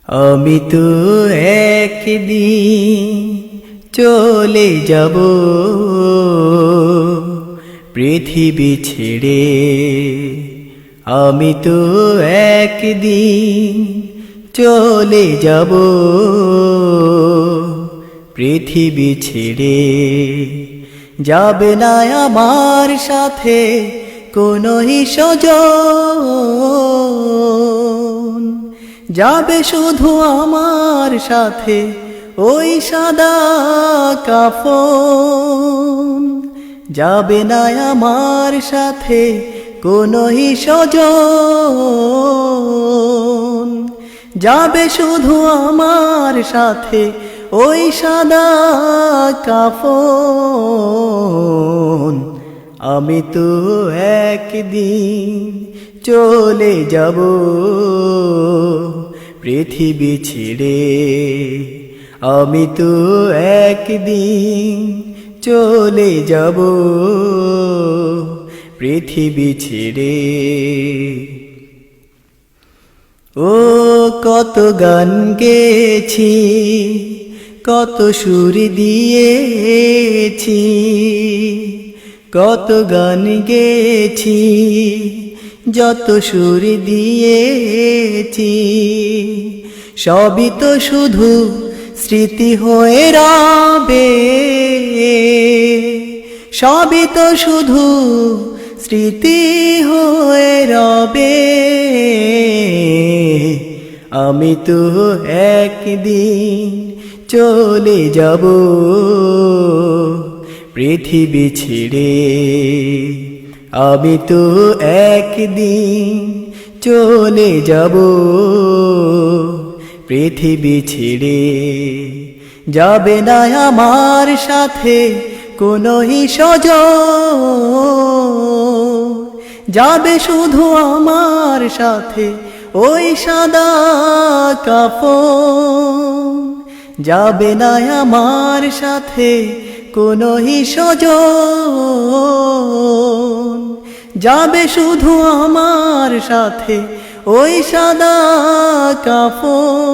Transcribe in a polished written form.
আমি তো একদিন চলে যাব পৃথিবী ছেড়ে। আমি তো একদিন চলে যাব পৃথিবী ছেড়ে। যাবে না আমার সাথে কোনো স্বজন, যাবে শুধু আমার সাথে ওই সাদা কাফন। যাবে না আমার সাথে কোনো স্বজন, যাবে শুধু আমার সাথে ওই সাদা কাফন। আমি তো একদিন চলে যাব পৃথিবী ছেড়ে। আমি তো একদিন চলে যাব পৃথিবী ছেড়ে। ও কত গান গেয়েছি, কত সুর দিয়েছি, কত গান গেয়েছি, যত সুর দিয়েছি, সবই তো শুধু স্মৃতি হয়ে রবে, সবই তো শুধু স্মৃতি হয়ে রবে। আমি তো একদিন চলে যাব পৃথিবী ছেড়ে। আমি তো একদিন চলে যাব পৃথিবী ছেড়ে। যাবে না আমার সাথে কোনো স্বজন, যাবে শুধু আমার সাথে ওই সাদা কাফন। যাবে না আমার সাথে কোনো স্বজন, যাবে শুধু আমার সাথে ওই সাদা কাফন।